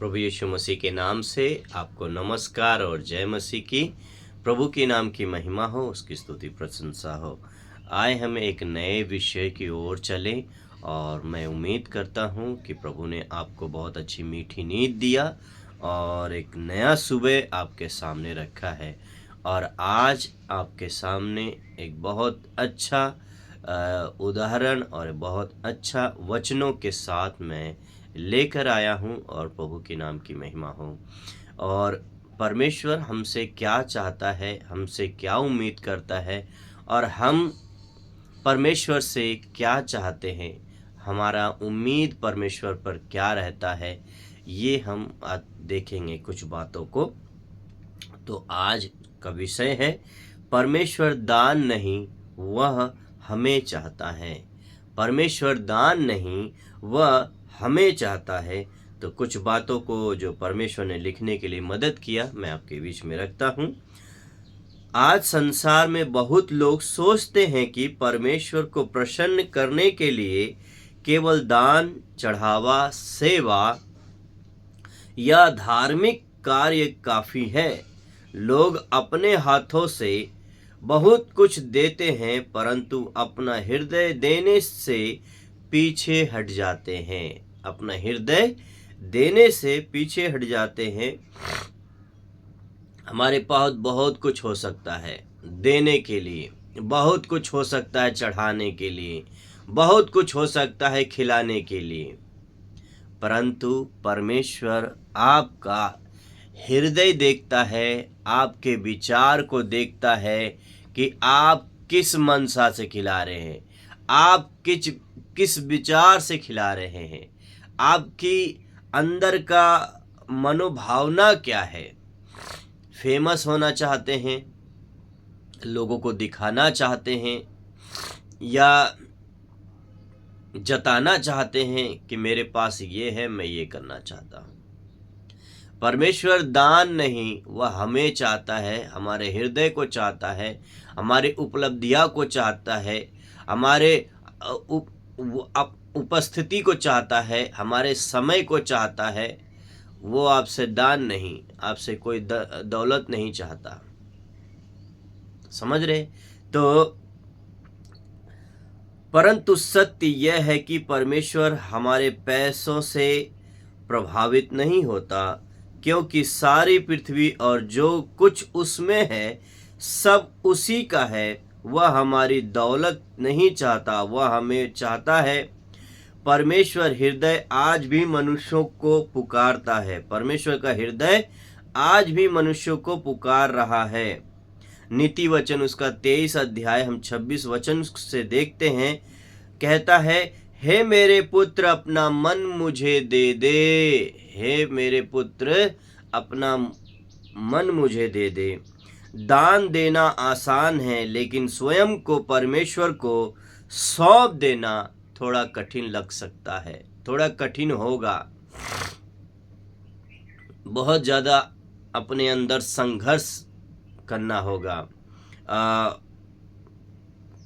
प्रभु यीशु मसीह के नाम से आपको नमस्कार और जय मसीह की। प्रभु के नाम की महिमा हो, उसकी स्तुति प्रशंसा हो। आए हम एक नए विषय की ओर चलें और मैं उम्मीद करता हूं कि प्रभु ने आपको बहुत अच्छी मीठी नींद दिया और एक नया सुबह आपके सामने रखा है। और आज आपके सामने एक बहुत अच्छा उदाहरण और बहुत अच्छा वचनों के साथ मैं लेकर आया हूं और प्रभु के नाम की महिमा हो। और परमेश्वर हमसे क्या चाहता है, हमसे क्या उम्मीद करता है और हम परमेश्वर से क्या चाहते हैं, हमारा उम्मीद परमेश्वर पर क्या रहता है, ये हम आज देखेंगे कुछ बातों को। तो आज का विषय है परमेश्वर दान नहीं, वह हमें चाहता है। परमेश्वर दान नहीं, वह हमें चाहता है। तो कुछ बातों को जो परमेश्वर ने लिखने के लिए मदद किया, मैं आपके बीच में रखता हूं। आज संसार में बहुत लोग सोचते हैं कि परमेश्वर को प्रसन्न करने के लिए केवल दान, चढ़ावा, सेवा या धार्मिक कार्य काफी है। लोग अपने हाथों से बहुत कुछ देते हैं, परंतु अपना हृदय देने से पीछे हट जाते हैं। अपना हृदय देने से पीछे हट जाते हैं। हमारे पास बहुत कुछ हो सकता है देने के लिए, बहुत कुछ हो सकता है चढ़ाने के लिए, बहुत कुछ हो सकता है खिलाने के लिए, परंतु परमेश्वर आपका हृदय देखता है, आपके विचार को देखता है कि आप किस मनसा से खिला रहे हैं, आप किस विचार से खिला रहे हैं, आपकी अंदर का मनोभावना क्या है। फेमस होना चाहते हैं, लोगों को दिखाना चाहते हैं या जताना चाहते हैं कि मेरे पास ये है, मैं ये करना चाहता हूं। परमेश्वर दान नहीं, वह हमें चाहता है, हमारे हृदय को चाहता है, हमारे उपलब्धियां को चाहता है, हमारे उपस्थिति को चाहता है, हमारे समय को चाहता है। वो आपसे दान नहीं, आपसे कोई दौलत नहीं चाहता। समझ रहे? तो परंतु सत्य यह है कि परमेश्वर हमारे पैसों से प्रभावित नहीं होता, क्योंकि सारी पृथ्वी और जो कुछ उसमें है सब उसी का है। वह हमारी दौलत नहीं चाहता, वह हमें चाहता है। परमेश्वर हृदय आज भी मनुष्यों को पुकारता है। परमेश्वर का हृदय आज भी मनुष्यों को पुकार रहा है। नीति वचन उसका 23 अध्याय हम 26 वचन से देखते हैं। कहता है, हे मेरे पुत्र अपना मन मुझे दे दे। हे मेरे पुत्र अपना मन मुझे दे दे। दान देना आसान है, लेकिन स्वयं को परमेश्वर को सौंप देना थोड़ा कठिन लग सकता है, थोड़ा कठिन होगा। बहुत ज्यादा अपने अंदर संघर्ष करना होगा।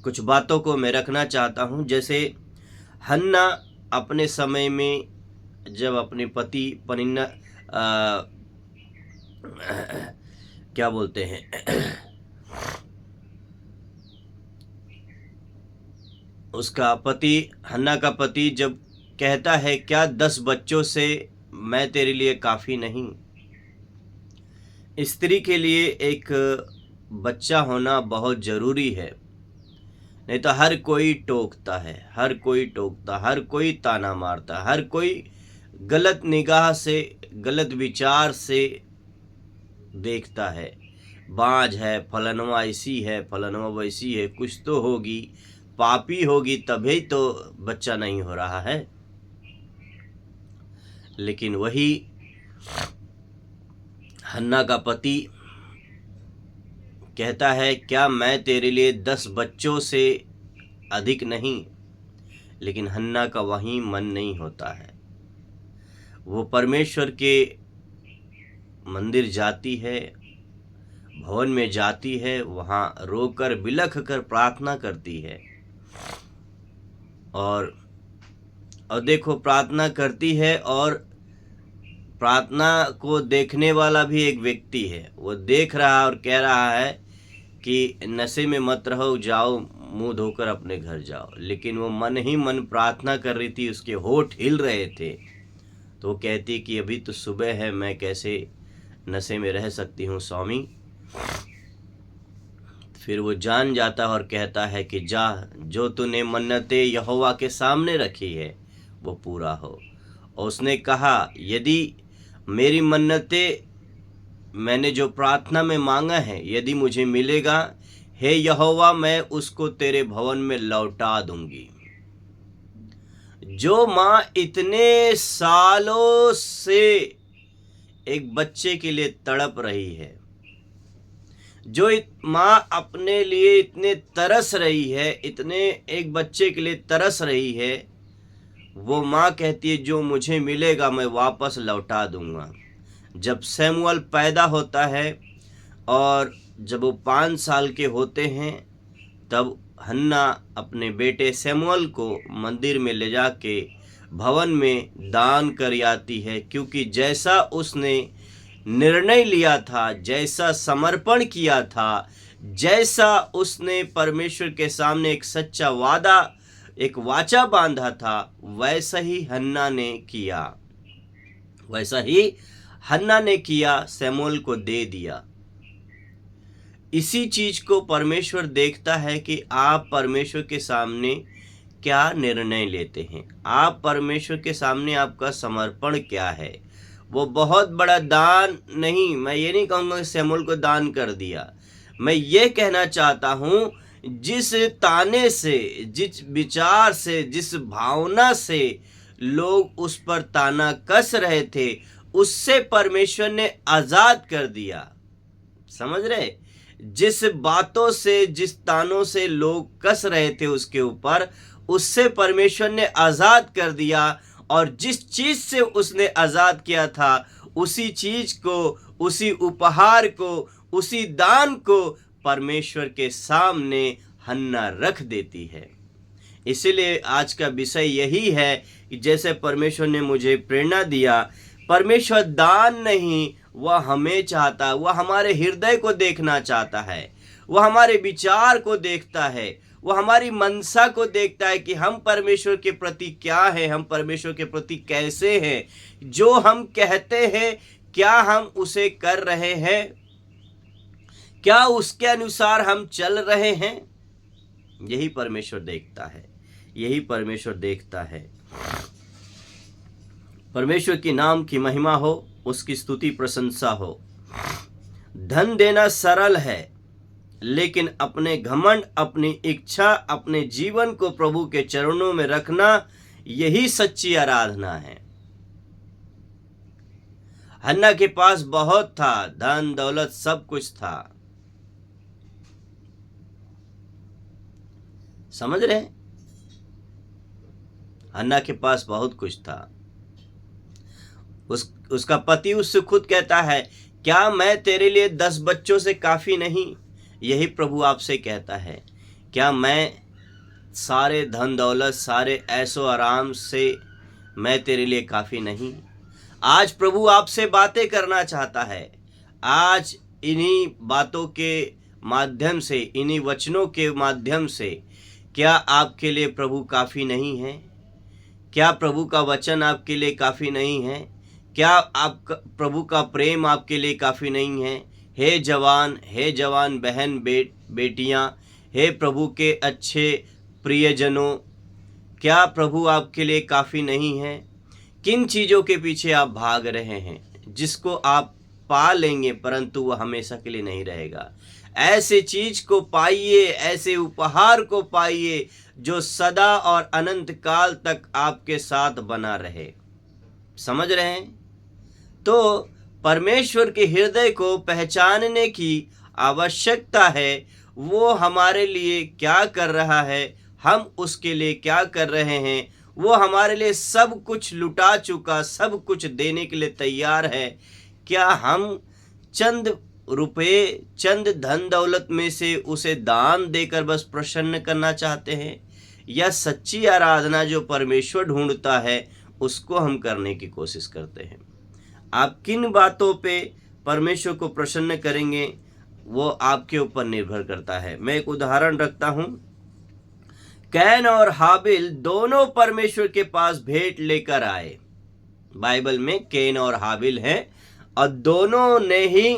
कुछ बातों को मैं रखना चाहता हूं। जैसे हन्ना अपने समय में जब अपने पति पनिन्ना क्या बोलते हैं उसका पति, हन्ना का पति जब कहता है, क्या 10 बच्चों से मैं तेरे लिए काफी नहीं। स्त्री के लिए एक बच्चा होना बहुत जरूरी है, नहीं तो हर कोई टोकता है, हर कोई ताना मारता, हर कोई गलत निगाह से, गलत विचार से देखता है। बाज है, फलनवा ऐसी है, फलनवा वैसी है, कुछ तो होगी, पापी होगी, तभी तो बच्चा नहीं हो रहा है। लेकिन वही हन्ना का पति कहता है, क्या मैं तेरे लिए 10 बच्चों से अधिक नहीं। लेकिन हन्ना का वही मन नहीं होता है। वो परमेश्वर के मंदिर जाती है, भवन में जाती है, वहां रोकर बिलख कर प्रार्थना करती है। और देखो प्रार्थना करती है और प्रार्थना को देखने वाला भी एक व्यक्ति है। वो देख रहा है और कह रहा है कि नशे में मत रहो, जाओ मुंह धोकर अपने घर जाओ। लेकिन वो मन ही मन प्रार्थना कर रही थी, उसके होठ हिल रहे थे। तो वो कहती कि अभी तो सुबह है, मैं कैसे नशे में रह सकती हूँ स्वामी। फिर वो जान जाता और कहता है कि जा, जो तूने मन्नतें यहोवा के सामने रखी है वो पूरा हो। और उसने कहा, यदि मेरी मन्नतें, मैंने जो प्रार्थना में मांगा है, यदि मुझे मिलेगा, हे यहोवा, मैं उसको तेरे भवन में लौटा दूंगी। जो माँ इतने सालों से एक बच्चे के लिए तड़प रही है, जो माँ अपने लिए इतने तरस रही है, इतने एक बच्चे के लिए तरस रही है, वो माँ कहती है जो मुझे मिलेगा मैं वापस लौटा दूंगा। जब शमूएल पैदा होता है और जब वो 5 साल के होते हैं, तब हन्ना अपने बेटे शमूएल को मंदिर में ले जाके भवन में दान कर आती है, क्योंकि जैसा उसने निर्णय लिया था, जैसा समर्पण किया था, जैसा उसने परमेश्वर के सामने एक सच्चा वादा, एक वाचा बांधा था, वैसा ही हन्ना ने किया, वैसा ही हन्ना ने किया, शमूएल को दे दिया। इसी चीज को परमेश्वर देखता है कि आप परमेश्वर के सामने क्या निर्णय लेते हैं, आप परमेश्वर के सामने आपका समर्पण क्या है। वो बहुत बड़ा दान नहीं, मैं ये नहीं कहूँगा कि शमूएल को दान कर दिया। मैं ये कहना चाहता हूँ, जिस ताने से, जिस विचार से, जिस भावना से लोग उस पर ताना कस रहे थे, उससे परमेश्वर ने आज़ाद कर दिया। समझ रहे? जिस बातों से, जिस तानों से लोग कस रहे थे उसके ऊपर, उससे परमेश्वर ने आज़ाद कर दिया। और जिस चीज़ से उसने आज़ाद किया था, उसी चीज़ को, उसी उपहार को, उसी दान को परमेश्वर के सामने हन्ना रख देती है। इसीलिए आज का विषय यही है कि जैसे परमेश्वर ने मुझे प्रेरणा दिया, परमेश्वर दान नहीं, वह हमें चाहता, वह हमारे हृदय को देखना चाहता है, वह हमारे विचार को देखता है, वह हमारी मनसा को देखता है कि हम परमेश्वर के प्रति क्या है, हम परमेश्वर के प्रति कैसे हैं। जो हम कहते हैं, क्या हम उसे कर रहे हैं, क्या उसके अनुसार हम चल रहे हैं। यही परमेश्वर देखता है, यही परमेश्वर देखता है। परमेश्वर के नाम की महिमा हो, उसकी स्तुति प्रशंसा हो। धन देना सरल है, लेकिन अपने घमंड, अपनी इच्छा, अपने जीवन को प्रभु के चरणों में रखना, यही सच्ची आराधना है। हन्ना के पास बहुत था, धन दौलत सब कुछ था। समझ रहे? हन्ना के पास बहुत कुछ था। उसका पति उससे खुद कहता है, क्या मैं तेरे लिए 10 बच्चों से काफी नहीं? यही प्रभु आपसे कहता है, क्या मैं सारे धन दौलत, सारे ऐशो आराम से मैं तेरे लिए काफ़ी नहीं? आज प्रभु आपसे बातें करना चाहता है। आज इन्हीं बातों के माध्यम से, इन्हीं वचनों के माध्यम से, क्या आपके लिए प्रभु काफ़ी नहीं है? क्या प्रभु का वचन आपके लिए काफ़ी नहीं है? क्या आप प्रभु का प्रेम आपके लिए काफ़ी नहीं है? हे जवान बहन बेटियां, हे प्रभु के अच्छे प्रियजनों, क्या प्रभु आपके लिए काफ़ी नहीं है? किन चीज़ों के पीछे आप भाग रहे हैं जिसको आप पा लेंगे परंतु वह हमेशा के लिए नहीं रहेगा? ऐसे चीज को पाइए, ऐसे उपहार को पाइए जो सदा और अनंत काल तक आपके साथ बना रहे। समझ रहे हैं? तो परमेश्वर के हृदय को पहचानने की आवश्यकता है। वो हमारे लिए क्या कर रहा है, हम उसके लिए क्या कर रहे हैं। वो हमारे लिए सब कुछ लुटा चुका, सब कुछ देने के लिए तैयार है। क्या हम चंद रुपए, चंद धन दौलत में से उसे दान देकर बस प्रसन्न करना चाहते हैं, या सच्ची आराधना जो परमेश्वर ढूंढता है उसको हम करने की कोशिश करते हैं? आप किन बातों पे परमेश्वर को प्रसन्न करेंगे वो आपके ऊपर निर्भर करता है। मैं एक उदाहरण रखता हूं। कैन और हाबिल दोनों परमेश्वर के पास भेंट लेकर आए। बाइबल में कैन और हाबिल हैं और दोनों ने ही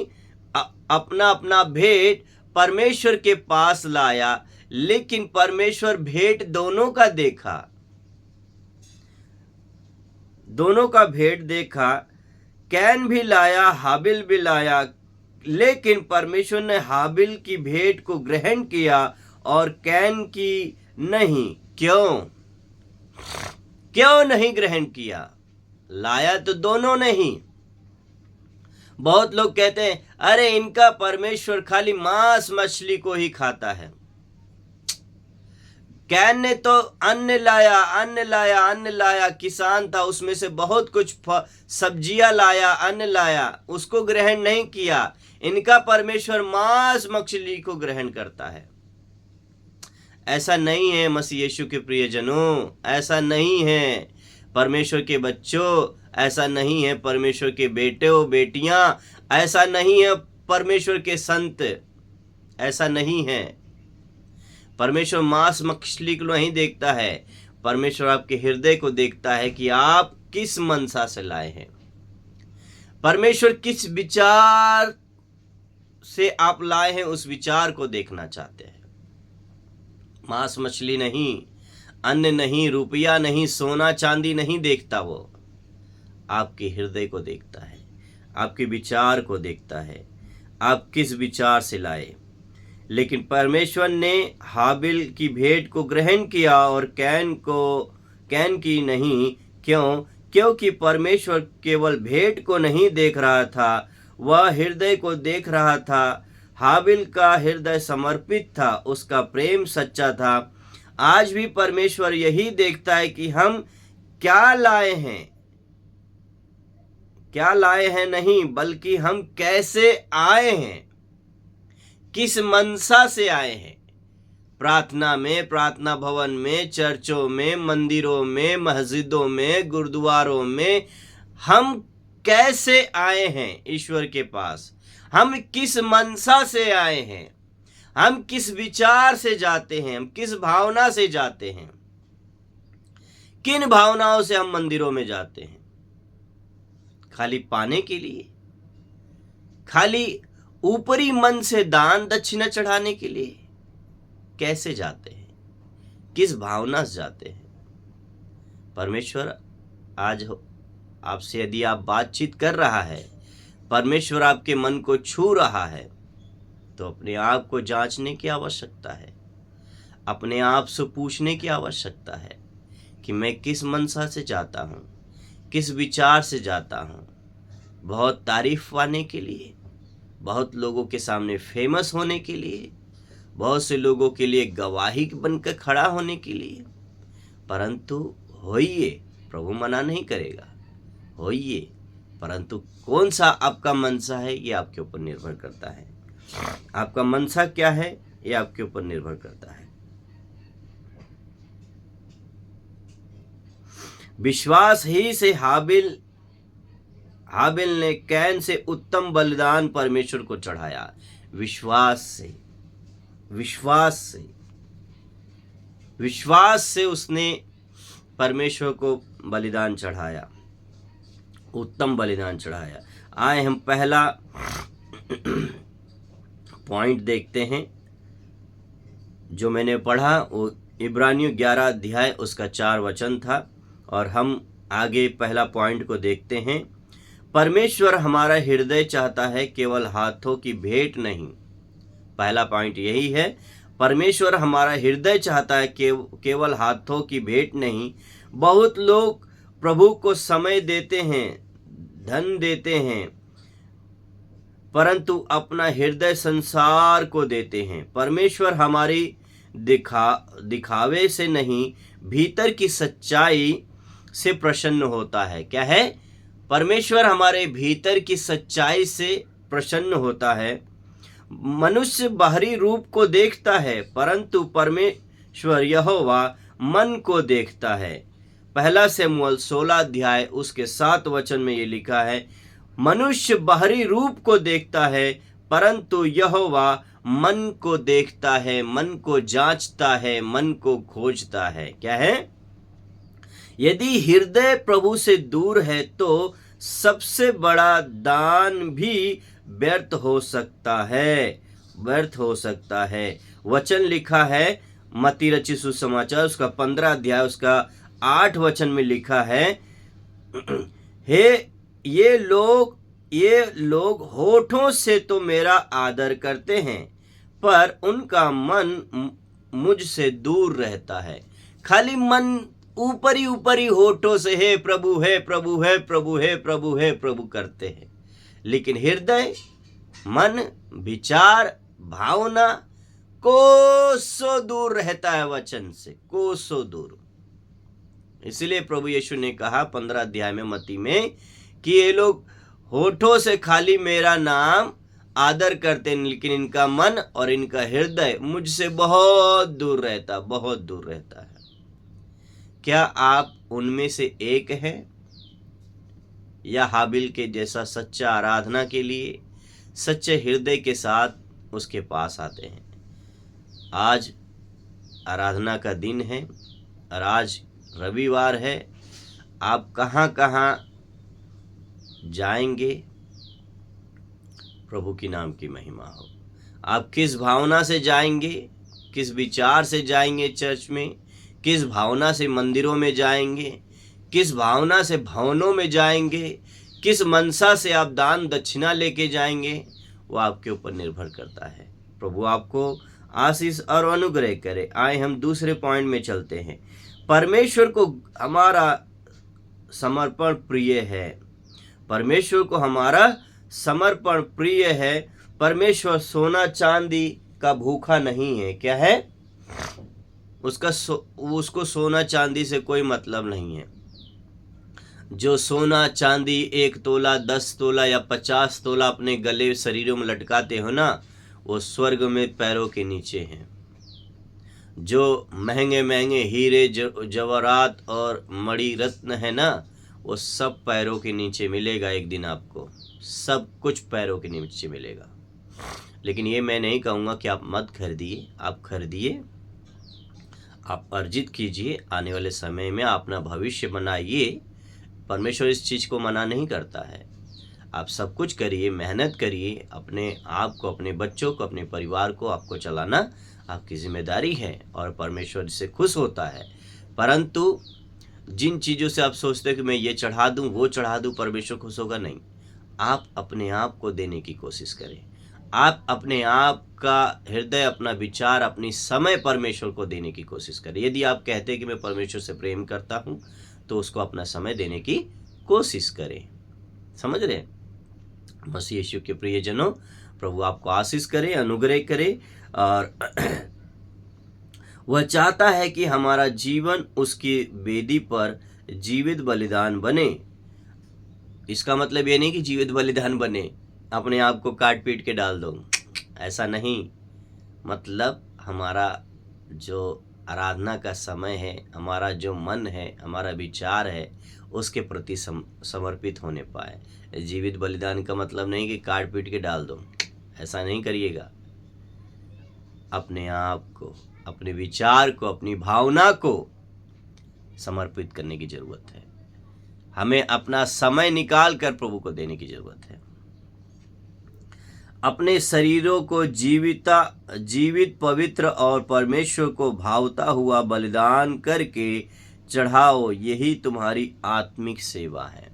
अपना अपना भेंट परमेश्वर के पास लाया, लेकिन परमेश्वर भेंट दोनों का देखा, दोनों का भेंट देखा। कैन भी लाया, हाबिल भी लाया, लेकिन परमेश्वर ने हाबिल की भेंट को ग्रहण किया और कैन की नहीं। क्यों? क्यों नहीं ग्रहण किया? लाया तो दोनों ने ही। बहुत लोग कहते हैं अरे इनका परमेश्वर खाली मांस मछली को ही खाता है। कैन ने तो अन्न लाया, अन्न लाया, अन्न लाया, किसान था, उसमें से बहुत कुछ सब्जियां लाया, अन्न लाया, उसको ग्रहण नहीं किया। इनका परमेश्वर मांस मछली को ग्रहण करता है। ऐसा नहीं है मसीह यीशु के प्रियजनों, ऐसा नहीं है परमेश्वर के बच्चों, ऐसा नहीं है परमेश्वर के बेटों बेटियां, ऐसा नहीं है परमेश्वर के संत, ऐसा नहीं है। परमेश्वर मांस मछली को नहीं देखता है, परमेश्वर आपके हृदय को देखता है कि आप किस मनसा से लाए हैं। परमेश्वर किस विचार से आप लाए हैं उस विचार को देखना चाहते हैं। मांस मछली नहीं, अन्न नहीं, रुपया नहीं, सोना चांदी नहीं देखता, वो आपके हृदय को देखता है, आपके विचार को देखता है, आप किस विचार से लाए। लेकिन परमेश्वर ने हाबिल की भेंट को ग्रहण किया और कैन की नहीं। क्यों? क्योंकि परमेश्वर केवल भेंट को नहीं देख रहा था, वह हृदय को देख रहा था। हाबिल का हृदय समर्पित था, उसका प्रेम सच्चा था। आज भी परमेश्वर यही देखता है कि हम क्या लाए हैं, क्या लाए हैं नहीं, बल्कि हम कैसे आए हैं, किस मनसा से आए हैं। प्रार्थना में, प्रार्थना भवन में, चर्चों में, मंदिरों में, मस्जिदों में, गुरुद्वारों में हम कैसे आए हैं ईश्वर के पास, हम किस मनसा से आए हैं, हम किस विचार से जाते हैं, हम किस भावना से जाते हैं, किन भावनाओं से हम मंदिरों में जाते हैं। खाली पाने के लिए, खाली ऊपरी मन से दान दक्षिणा चढ़ाने के लिए? कैसे जाते हैं, किस भावना से जाते हैं? परमेश्वर आज आपसे यदि आप बातचीत कर रहा है, परमेश्वर आपके मन को छू रहा है, तो अपने आप को जांचने की आवश्यकता है, अपने आप से पूछने की आवश्यकता है कि मैं किस मनसा से जाता हूँ, किस विचार से जाता हूँ। बहुत तारीफ पाने के लिए, बहुत लोगों के सामने फेमस होने के लिए, बहुत से लोगों के लिए गवाही बनकर खड़ा होने के लिए। परंतु होइए, प्रभु मना नहीं करेगा, होइए, परंतु कौन सा आपका मनसा है ये आपके ऊपर निर्भर करता है। आपका मनसा क्या है ये आपके ऊपर निर्भर करता है। विश्वास ही से हाबिल ने कैन से उत्तम बलिदान परमेश्वर को चढ़ाया। विश्वास से उसने परमेश्वर को बलिदान चढ़ाया, उत्तम बलिदान चढ़ाया। आए हम पहला पॉइंट देखते हैं जो मैंने पढ़ा, वो इब्रानियों 11 अध्याय उसका 4 वचन था। और हम आगे पहला पॉइंट को देखते हैं। परमेश्वर हमारा हृदय चाहता है, केवल हाथों की भेंट नहीं। पहला पॉइंट यही है, परमेश्वर हमारा हृदय चाहता है, केवल हाथों की भेंट नहीं। बहुत लोग प्रभु को समय देते हैं, धन देते हैं, परंतु अपना हृदय संसार को देते हैं। परमेश्वर हमारी दिखावे से नहीं, भीतर की सच्चाई से प्रसन्न होता है। क्या है? परमेश्वर हमारे भीतर की सच्चाई से प्रसन्न होता है। मनुष्य बाहरी रूप को देखता है, परंतु परमेश्वर यहोवा मन को देखता है। पहला शमूएल 16 अध्याय उसके 7 वचन में ये लिखा है, मनुष्य बाहरी रूप को देखता है, परंतु यहोवा मन को देखता है, मन को जांचता है, मन को खोजता है। क्या है? यदि हृदय प्रभु से दूर है तो सबसे बड़ा दान भी व्यर्थ हो सकता है, व्यर्थ हो सकता है। वचन लिखा है मत्ती रचित सुसमाचार उसका 15 अध्याय उसका 8 वचन में लिखा है, हे ये लोग होठों से तो मेरा आदर करते हैं, पर उनका मन मुझसे दूर रहता है। खाली मन ऊपरी होठों से हे प्रभु हे प्रभु हे प्रभु हे प्रभु हे प्रभु करते हैं, लेकिन हृदय, मन, विचार, भावना कोसों दूर रहता है वचन से, कोसों दूर। इसलिए प्रभु यीशु ने कहा 15 अध्याय में मत्ती में कि ये लोग होठों से खाली मेरा नाम आदर करते हैं, लेकिन इनका मन और इनका हृदय मुझसे बहुत दूर रहता, बहुत दूर रहता है। क्या आप उनमें से एक हैं, या हाबिल के जैसा सच्चा आराधना के लिए सच्चे हृदय के साथ उसके पास आते हैं? आज आराधना का दिन है और आज रविवार है। आप कहाँ कहाँ जाएंगे? प्रभु की नाम की महिमा हो। आप किस भावना से जाएंगे, किस विचार से जाएंगे चर्च में, किस भावना से मंदिरों में जाएंगे, किस भावना से भवनों में जाएंगे, किस मनसा से आप दान दक्षिणा लेके जाएंगे, वो आपके ऊपर निर्भर करता है। प्रभु आपको आशीष और अनुग्रह करे। आए हम दूसरे पॉइंट में चलते हैं। परमेश्वर को हमारा समर्पण प्रिय है। परमेश्वर को हमारा समर्पण प्रिय है। परमेश्वर सोना चांदी का भूखा नहीं है। क्या है? उसको सोना चांदी से कोई मतलब नहीं है। जो सोना चांदी 1 तोला 10 तोला या 50 तोला अपने गले शरीरों में लटकाते हो ना, वो स्वर्ग में पैरों के नीचे हैं। जो महंगे महंगे हीरे जवाहरात और मणि रत्न है ना, वो सब पैरों के नीचे मिलेगा। एक दिन आपको सब कुछ पैरों के नीचे मिलेगा। लेकिन ये मैं नहीं कहूँगा कि आप मत खरीदिए। आप खरीदिए, आप अर्जित कीजिए। आने वाले समय में आप अपना भविष्य बनाइए। परमेश्वर इस चीज़ को मना नहीं करता है। आप सब कुछ करिए, मेहनत करिए। अपने आप को, अपने बच्चों को, अपने परिवार को आपको चलाना आपकी जिम्मेदारी है और परमेश्वर इससे खुश होता है। परंतु जिन चीज़ों से आप सोचते हैं कि मैं ये चढ़ा दूं, वो चढ़ा दूं, परमेश्वर खुश होगा नहीं। आप अपने आप को देने की कोशिश करें। आप अपने आप का हृदय, अपना विचार, अपनी समय परमेश्वर को देने की कोशिश करें। यदि आप कहते हैं कि मैं परमेश्वर से प्रेम करता हूँ, तो उसको अपना समय देने की कोशिश करें। समझ रहे? मसीह यीशु के प्रियजनों, प्रभु आपको आशीष करे, अनुग्रह करे। और वह चाहता है कि हमारा जीवन उसकी वेदी पर जीवित बलिदान बने। इसका मतलब ये नहीं कि जीवित बलिदान बने, अपने आप को काट पीट के डाल दो, ऐसा नहीं। मतलब हमारा जो आराधना का समय है, हमारा जो मन है, हमारा विचार है, उसके प्रति समर्पित होने पाए। जीवित बलिदान का मतलब नहीं कि काट पीट के डाल दो, ऐसा नहीं करिएगा। अपने आप को, अपने विचार को, अपनी भावना को समर्पित करने की जरूरत है। हमें अपना समय निकाल कर प्रभु को देने की जरूरत है। अपने शरीरों को जीवित, पवित्र और परमेश्वर को भावता हुआ बलिदान करके चढ़ाओ। यही तुम्हारी आत्मिक सेवा है।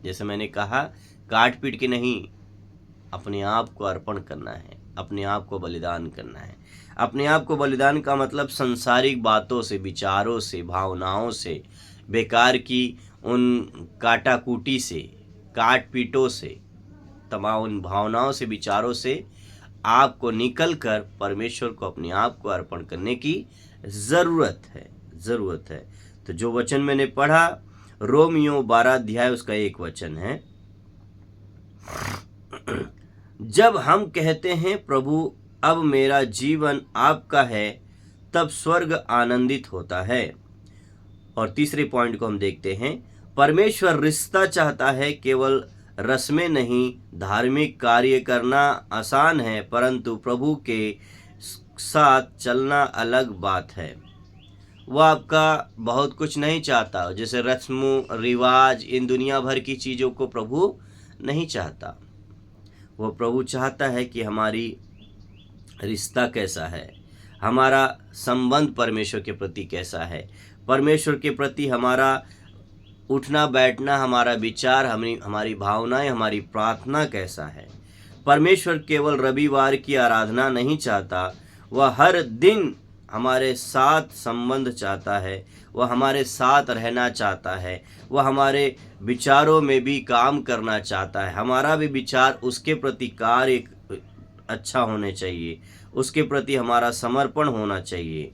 जैसे मैंने कहा, काट पीट के नहीं, अपने आप को अर्पण करना है, अपने आप को बलिदान करना है। अपने आप को बलिदान का मतलब संसारिक बातों से, विचारों से, भावनाओं से, बेकार की उन काटाकूटी से, काट पीटों से, तमाम उन भावनाओं से, विचारों से आपको निकल कर परमेश्वर को अपने आप को अर्पण करने की ज़रूरत है। तो जो वचन मैंने पढ़ा, रोमियो 12 अध्याय उसका 1 वचन है। जब हम कहते हैं प्रभु अब मेरा जीवन आपका है, तब स्वर्ग आनंदित होता है। और तीसरे पॉइंट को हम देखते हैं, परमेश्वर रिश्ता चाहता है, केवल रस में नहीं। धार्मिक कार्य करना आसान है, परंतु प्रभु के साथ चलना अलग बात है। वह आपका बहुत कुछ नहीं चाहता, जैसे रस्म रिवाज, इन दुनिया भर की चीज़ों को प्रभु नहीं चाहता। वो प्रभु चाहता है कि हमारी रिश्ता कैसा है, हमारा संबंध परमेश्वर के प्रति कैसा है, परमेश्वर के प्रति हमारा उठना बैठना, हमारा विचार, हमारी भावनाएं, हमारी प्रार्थना कैसा है। परमेश्वर केवल रविवार की आराधना नहीं चाहता, वह हर दिन हमारे साथ संबंध चाहता है, वह हमारे साथ रहना चाहता है, वह हमारे विचारों में भी काम करना चाहता है। हमारा भी विचार उसके प्रति कार्य अच्छा होने चाहिए, उसके प्रति हमारा समर्पण होना चाहिए।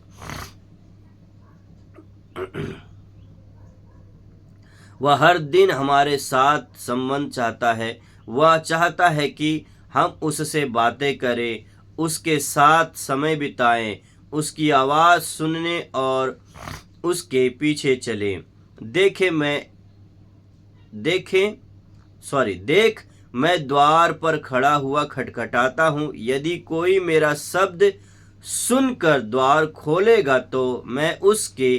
वह हर दिन हमारे साथ संबंध चाहता है। वह चाहता है कि हम उससे बातें करें, उसके साथ समय बिताएं, उसकी आवाज़ सुनने और उसके पीछे चलें। देख मैं द्वार पर खड़ा हुआ खटखटाता हूँ। यदि कोई मेरा शब्द सुनकर द्वार खोलेगा तो मैं उसके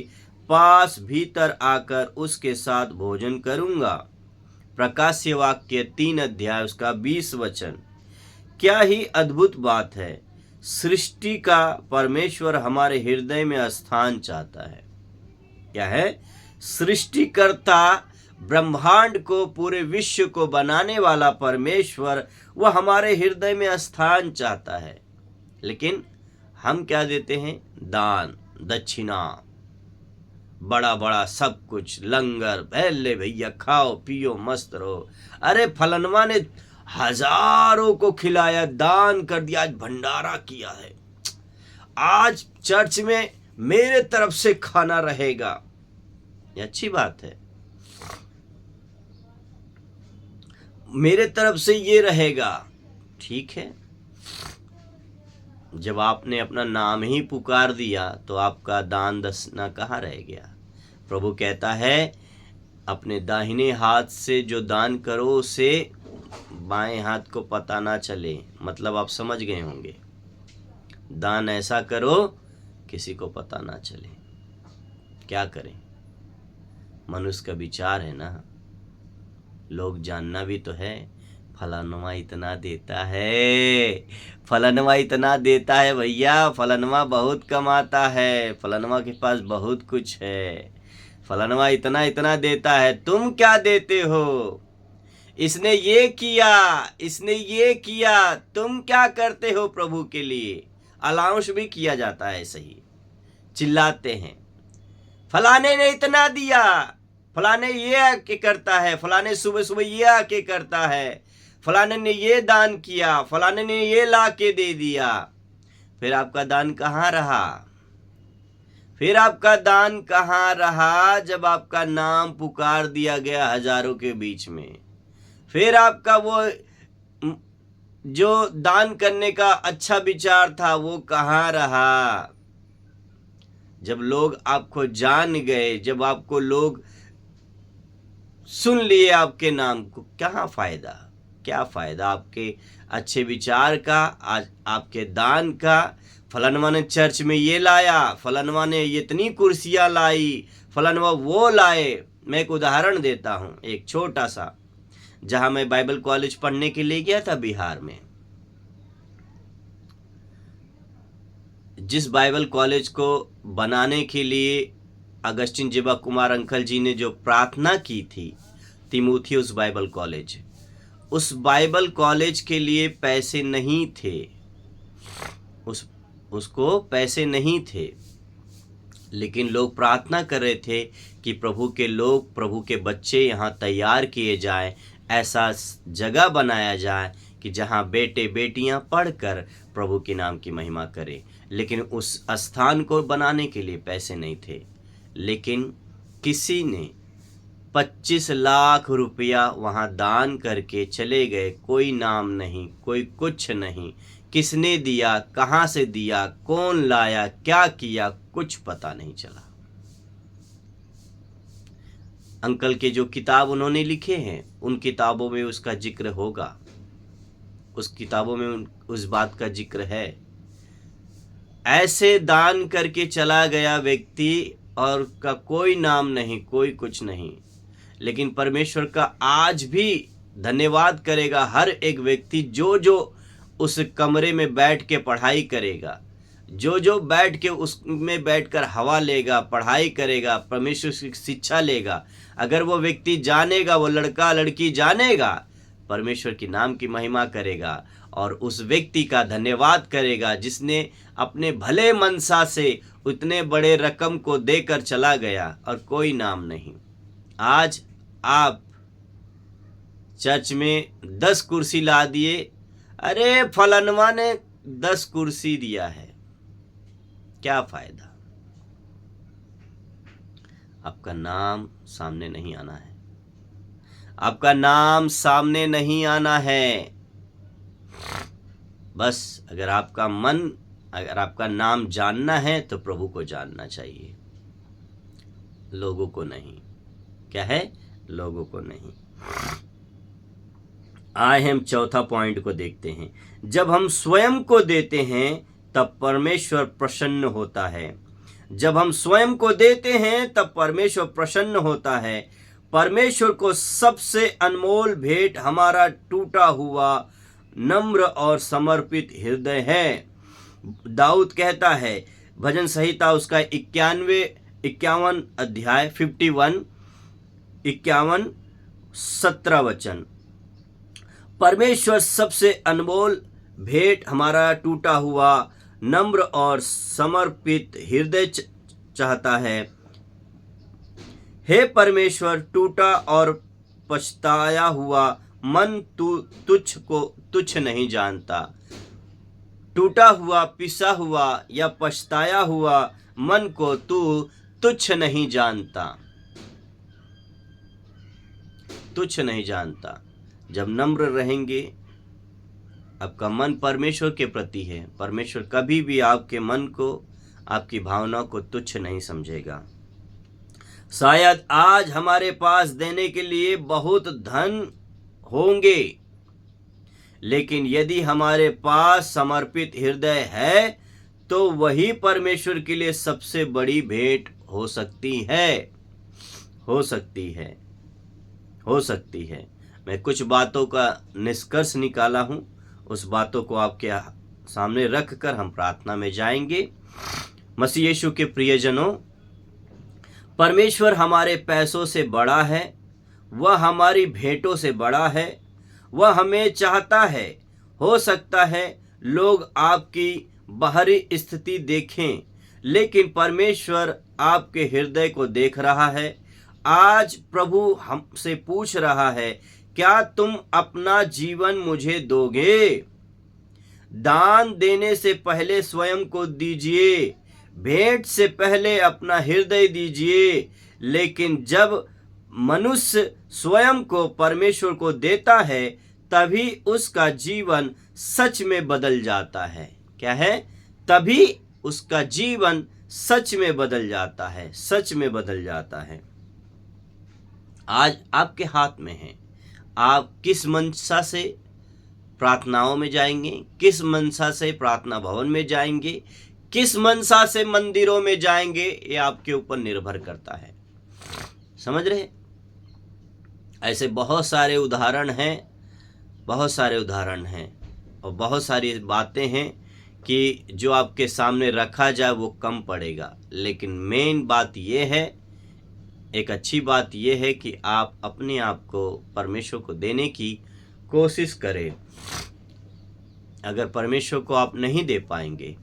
पास भीतर आकर उसके साथ भोजन करूँगा। प्रकाश्य वाक्य 3 अध्याय उसका 20 वचन। क्या ही अद्भुत बात है। सृष्टि का परमेश्वर हमारे हृदय में स्थान चाहता है। क्या है? सृष्टिकर्ता, ब्रह्मांड को, पूरे विश्व को बनाने वाला परमेश्वर, वह हमारे हृदय में स्थान चाहता है। लेकिन हम क्या देते हैं? दान, दक्षिणा, बड़ा बड़ा सब कुछ, लंगर, पहले भैया खाओ पियो मस्त रहो। अरे फलनवा ने हजारों को खिलाया, दान कर दिया, आज भंडारा किया है, आज चर्च में मेरे तरफ से खाना रहेगा। ये अच्छी बात है, मेरे तरफ से ये रहेगा, ठीक है। जब आपने अपना नाम ही पुकार दिया तो आपका दान दक्षिणा कहाँ रह गया? प्रभु कहता है अपने दाहिने हाथ से जो दान करो उसे बाएं हाथ को पता ना चले। मतलब आप समझ गए होंगे, दान ऐसा करो किसी को पता ना चले। क्या करें? मनुष्य का विचार है ना, लोग जानना भी तो है। फलानवा इतना देता है, फलानवा इतना देता है भैया, फलानवा बहुत कमाता है, फलानवा के पास बहुत कुछ है, फलानवा इतना इतना देता है, तुम क्या देते हो? इसने ये किया, इसने ये किया, तुम क्या करते हो प्रभु के लिए? अलाउंस भी किया जाता है, सही चिल्लाते हैं, फलाने ने इतना दिया, फलाने ये आके करता है, फलाने सुबह सुबह ये आके करता है, फलाने ने ये दान किया, फलाने ने ये ला के दे दिया। फिर आपका दान कहाँ रहा? फिर आपका दान कहाँ रहा जब आपका नाम पुकार दिया गया हजारों के बीच में? फिर आपका वो जो दान करने का अच्छा विचार था वो कहाँ रहा? जब लोग आपको जान गए, जब आपको लोग सुन लिए आपके नाम को, कहाँ फायदा? क्या फायदा आपके अच्छे विचार का, आज आपके दान का? फलानवा ने चर्च में ये लाया, फलानवा ने इतनी कुर्सियाँ लाई, फलानवा वो लाए। मैं एक उदाहरण देता हूँ, एक छोटा सा, जहाँ मैं बाइबल कॉलेज पढ़ने के लिए गया था बिहार में। जिस बाइबल कॉलेज को बनाने के लिए अगस्टिन जेबा कुमार अंकल जी ने जो प्रार्थना की थी, तिमोथियस बाइबल कॉलेज, उस बाइबल कॉलेज के लिए पैसे नहीं थे, उसको पैसे नहीं थे, लेकिन लोग प्रार्थना कर रहे थे कि प्रभु के लोग, प्रभु के बच्चे यहाँ तैयार किए जाए, ऐसा जगह बनाया जाए कि जहाँ बेटे बेटियाँ पढ़कर प्रभु के नाम की महिमा करें। लेकिन उस स्थान को बनाने के लिए पैसे नहीं थे। लेकिन किसी ने 25 लाख रुपया वहाँ दान करके चले गए। कोई नाम नहीं, कोई कुछ नहीं, किसने दिया, कहाँ से दिया, कौन लाया, क्या किया, कुछ पता नहीं चला। अंकल के जो किताब उन्होंने लिखे हैं उन किताबों में उसका जिक्र होगा, उस किताबों में उस बात का जिक्र है। ऐसे दान करके चला गया व्यक्ति और का कोई नाम नहीं, कोई कुछ नहीं, लेकिन परमेश्वर का आज भी धन्यवाद करेगा हर एक व्यक्ति जो जो उस कमरे में बैठ के पढ़ाई करेगा, जो जो बैठ के उसमें बैठकर हवा लेगा, पढ़ाई करेगा, परमेश्वर की शिक्षा लेगा। अगर वो व्यक्ति जानेगा, वो लड़का लड़की जानेगा, परमेश्वर की नाम की महिमा करेगा और उस व्यक्ति का धन्यवाद करेगा जिसने अपने भले मनसा से उतने बड़े रकम को देकर चला गया और कोई नाम नहीं। आज आप चर्च में 10 कुर्सी ला दिए, अरे फलनवा ने 10 कुर्सी दिया है, क्या फायदा? आपका नाम सामने नहीं आना है, आपका नाम सामने नहीं आना है। बस अगर आपका नाम जानना है तो प्रभु को जानना चाहिए, लोगों को नहीं। क्या है? लोगों को नहीं। आए हम चौथा पॉइंट को देखते हैं। जब हम स्वयं को देते हैं तब परमेश्वर प्रसन्न होता है। जब हम स्वयं को देते हैं तब परमेश्वर प्रसन्न होता है। परमेश्वर को सबसे अनमोल भेंट हमारा टूटा हुआ नम्र और समर्पित हृदय है। दाऊद कहता है, भजन संहिता उसका 51 अध्याय 51 17 वचन, परमेश्वर सबसे अनमोल भेंट हमारा टूटा हुआ नम्र और समर्पित हृदय चाहता है। हे परमेश्वर, टूटा और पछताया हुआ मन तू तुच्छ नहीं जानता। टूटा हुआ, पिसा हुआ या पछताया हुआ मन को तू तुच्छ नहीं जानता, तुच्छ नहीं जानता। जब नम्र रहेंगे, आपका मन परमेश्वर के प्रति है, परमेश्वर कभी भी आपके मन को, आपकी भावना को तुच्छ नहीं समझेगा। शायद आज हमारे पास देने के लिए बहुत धन होंगे, लेकिन यदि हमारे पास समर्पित हृदय है तो वही परमेश्वर के लिए सबसे बड़ी भेंट हो सकती है, हो सकती है, हो सकती है। मैं कुछ बातों का निष्कर्ष निकाला हूं, उस बातों को आपके सामने रख कर हम प्रार्थना में जाएंगे। मसीह यीशु के प्रियजनों, परमेश्वर हमारे पैसों से बड़ा है, वह हमारी भेंटों से बड़ा है। वह हमें चाहता है। हो सकता है लोग आपकी बाहरी स्थिति देखें, लेकिन परमेश्वर आपके हृदय को देख रहा है। आज प्रभु हमसे पूछ रहा है, क्या तुम अपना जीवन मुझे दोगे? दान देने से पहले स्वयं को दीजिए, भेंट से पहले अपना हृदय दीजिए। लेकिन जब मनुष्य स्वयं को परमेश्वर को देता है तभी उसका जीवन सच में बदल जाता है। क्या है? तभी उसका जीवन सच में बदल जाता है, सच में बदल जाता है। आज आपके हाथ में है, आप किस मनसा से प्रार्थनाओं में जाएंगे, किस मनसा से प्रार्थना भवन में जाएंगे, किस मनसा से मंदिरों में जाएंगे, ये आपके ऊपर निर्भर करता है। समझ रहे? ऐसे बहुत सारे उदाहरण हैं, बहुत सारे उदाहरण हैं और बहुत सारी बातें हैं कि जो आपके सामने रखा जाए वो कम पड़ेगा। लेकिन मेन बात ये है, एक अच्छी बात ये है कि आप अपने आप को परमेश्वर को देने की कोशिश करें। अगर परमेश्वर को आप नहीं दे पाएंगे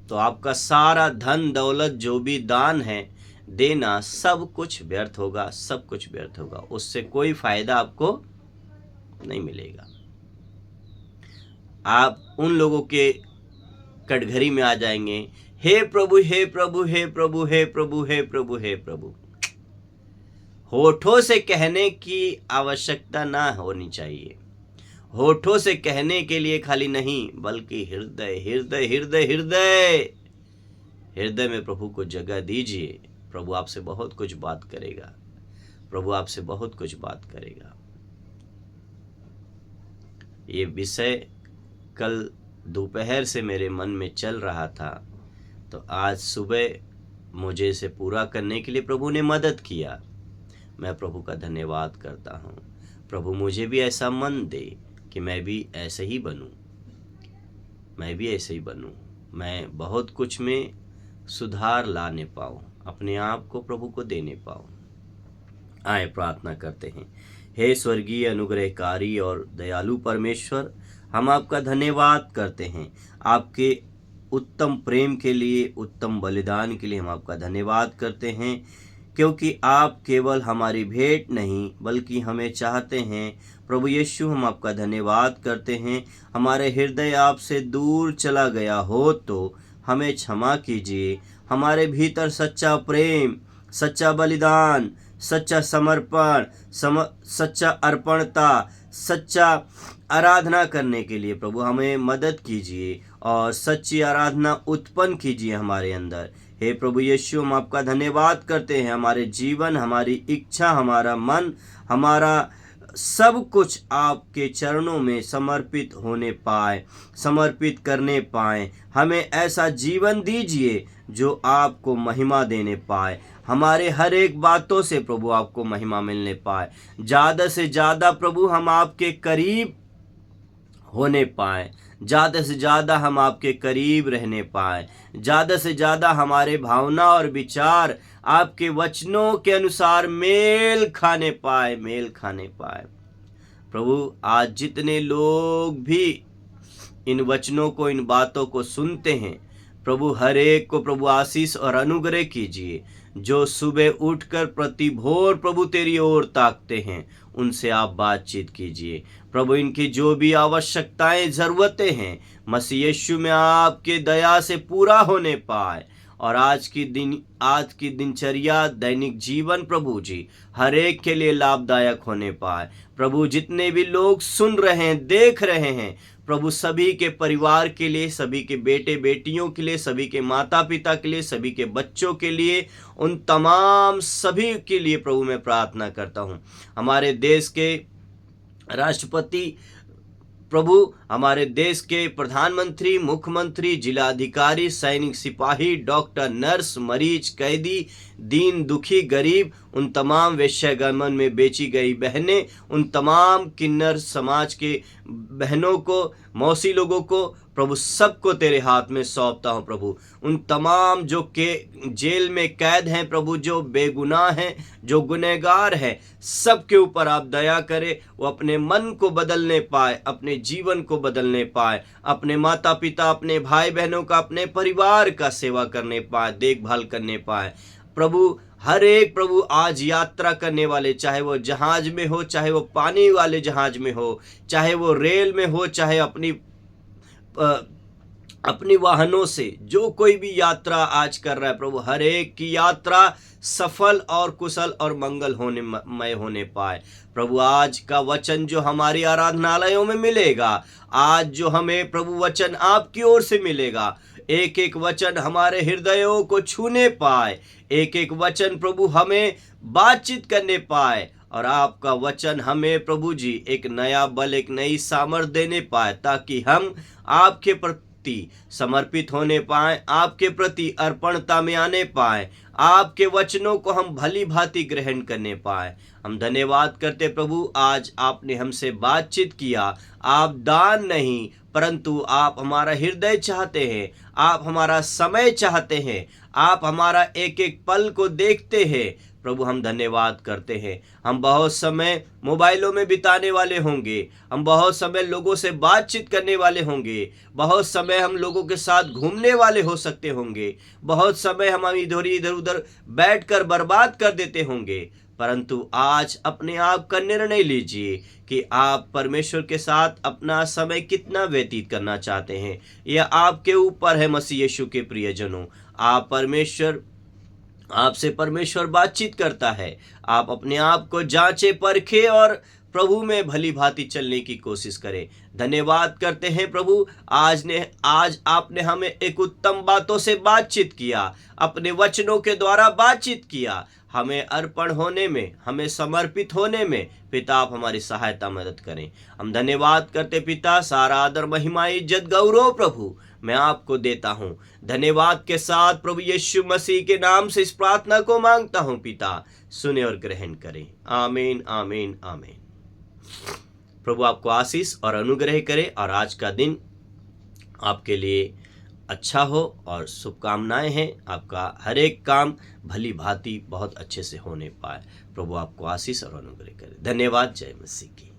तो आपका सारा धन दौलत जो भी दान है देना, सब कुछ व्यर्थ होगा, सब कुछ व्यर्थ होगा। उससे कोई फायदा आपको नहीं मिलेगा। आप उन लोगों के कटघरी में आ जाएंगे, हे प्रभु हे प्रभु हे प्रभु हे प्रभु हे प्रभु हे प्रभु। होठों से कहने की आवश्यकता ना होनी चाहिए। होठों से कहने के लिए खाली नहीं, बल्कि हृदय हृदय हृदय हृदय हृदय में प्रभु को जगह दीजिए। प्रभु आपसे बहुत कुछ बात करेगा। प्रभु आपसे बहुत कुछ बात करेगा। ये विषय कल दोपहर से मेरे मन में चल रहा था, तो आज सुबह मुझे इसे पूरा करने के लिए प्रभु ने मदद किया। मैं प्रभु का धन्यवाद करता हूँ। प्रभु मुझे भी ऐसा मन दे कि मैं भी ऐसे ही बनूँ, मैं बहुत कुछ में सुधार लाने पाऊँ, अपने आप को प्रभु को देने पाऊँ। आए प्रार्थना करते हैं। हे स्वर्गीय अनुग्रहकारी और दयालु परमेश्वर, हम आपका धन्यवाद करते हैं। आपके उत्तम प्रेम के लिए, उत्तम बलिदान के लिए हम आपका धन्यवाद करते हैं, क्योंकि आप केवल हमारी भेंट नहीं बल्कि हमें चाहते हैं। प्रभु यीशु, हम आपका धन्यवाद करते हैं। हमारे हृदय आपसे दूर चला गया हो तो हमें क्षमा कीजिए। हमारे भीतर सच्चा प्रेम, सच्चा बलिदान, सच्चा समर्पण, सच्चा अर्पणता, सच्चा आराधना करने के लिए प्रभु हमें मदद कीजिए और सच्ची आराधना उत्पन्न कीजिए हमारे अंदर। हे प्रभु यीशु, हम आपका धन्यवाद करते हैं। हमारे जीवन, हमारी इच्छा, हमारा मन, हमारा सब कुछ आपके चरणों में समर्पित होने पाए, समर्पित करने पाए। हमें ऐसा जीवन दीजिए जो आपको महिमा देने पाए। हमारे हर एक बातों से प्रभु आपको महिमा मिलने पाए। ज़्यादा से ज़्यादा प्रभु हम आपके करीब होने पाए, ज़्यादा से ज़्यादा हम आपके करीब रहने पाए, ज़्यादा से ज़्यादा हमारे भावना और विचार आपके वचनों के अनुसार मेल खाने पाए। प्रभु, आज जितने लोग भी इन वचनों को, इन बातों को सुनते हैं, प्रभु हर एक को प्रभु आशीष और अनुग्रह कीजिए। जो सुबह उठकर प्रति भोर प्रभु तेरी ओर ताकते हैं, उनसे आप बातचीत कीजिए। प्रभु, इनकी जो भी आवश्यकताएं, ज़रूरतें हैं, मसीह यीशु में आपके दया से पूरा होने पाए। और आज की दिनचर्या, दैनिक जीवन प्रभु जी हर एक के लिए लाभदायक होने पाए। प्रभु, जितने भी लोग सुन रहे हैं, देख रहे हैं, प्रभु सभी के परिवार के लिए, सभी के बेटे बेटियों के लिए, सभी के माता पिता के लिए, सभी के बच्चों के लिए, उन तमाम सभी के लिए प्रभु मैं प्रार्थना करता हूँ। हमारे देश के राष्ट्रपति प्रभु, हमारे देश के प्रधानमंत्री, मुख्यमंत्री, जिलाधिकारी, सैनिक, सिपाही, डॉक्टर, नर्स, मरीज, कैदी, दीन दुखी, गरीब, उन तमाम वेश्यागमन में बेची गई बहनें, उन तमाम किन्नर समाज के बहनों को, मौसी लोगों को, प्रभु सबको तेरे हाथ में सौंपता हूँ। प्रभु, उन तमाम जो के जेल में कैद हैं प्रभु, जो बेगुनाह हैं, जो गुनहगार हैं, सबके ऊपर आप दया करें। वो अपने मन को बदलने पाए, अपने जीवन को बदलने पाए, अपने माता पिता, अपने भाई बहनों का, अपने परिवार का सेवा करने पाए, देखभाल करने पाए। प्रभु, हर एक प्रभु आज यात्रा करने वाले, चाहे वो जहाज में हो, चाहे वो पानी वाले जहाज में हो, चाहे वो रेल में हो, चाहे अपनी वाहनों से जो कोई भी यात्रा आज कर रहा है प्रभु, हर एक की यात्रा सफल और कुशल और मंगल मय होने पाए। प्रभु, आज का वचन जो हमारी आराधनालयों में मिलेगा, आज जो हमें प्रभु वचन आपकी ओर से मिलेगा, एक एक वचन हमारे हृदयों को छूने पाए, एक एक वचन प्रभु हमें बातचीत करने पाए, और आपका वचन हमें प्रभु जी एक नया बल, एक नई सामर्थ देने पाए, ताकि हम आपके प्रति समर्पित होने पाए, आपके प्रति अर्पणता में आने पाए, आपके वचनों को हम भली भांति ग्रहण करने पाए। हम धन्यवाद करते प्रभु, आज आपने हमसे बातचीत किया। आप दान नहीं, परंतु आप हमारा हृदय चाहते हैं, आप हमारा समय चाहते हैं, आप हमारा एक एक पल को देखते हैं। प्रभु, हम धन्यवाद करते हैं। हम बहुत समय मोबाइलों में बिताने वाले होंगे, हम बहुत समय लोगों से बातचीत करने वाले होंगे, बहुत समय हम लोगों के साथ घूमने वाले हो सकते होंगे, बहुत समय हम इधर उधर बैठकर बर्बाद कर देते होंगे, परंतु आज अपने आप का निर्णय लीजिए कि आप परमेश्वर के साथ अपना समय कितना व्यतीत करना चाहते हैं। यह आपके ऊपर है मसीह यीशु के प्रियजनों। आपसे परमेश्वर बातचीत करता है। आप अपने आप को जांचे परखे और प्रभु में भली भांति चलने की कोशिश करें। धन्यवाद करते हैं प्रभु, आज आपने हमें एक उत्तम बातों से बातचीत किया, अपने वचनों के द्वारा बातचीत किया। हमें अर्पण होने में, हमें समर्पित होने में पिता आप हमारी सहायता मदद करें। हम धन्यवाद करते पिता, सारा आदर महिमा इज्जत गौरव प्रभु मैं आपको देता हूँ। धन्यवाद के साथ प्रभु यीशु मसीह के नाम से इस प्रार्थना को मांगता हूँ पिता, सुने और ग्रहण करें। आमीन आमीन आमीन। प्रभु आपको आशीष और अनुग्रह करे और आज का दिन आपके लिए अच्छा हो और शुभकामनाएं हैं। आपका हर एक काम भली भांति बहुत अच्छे से होने पाए। प्रभु आपको आशीष और अनुग्रह करे। धन्यवाद। जय मसीह की।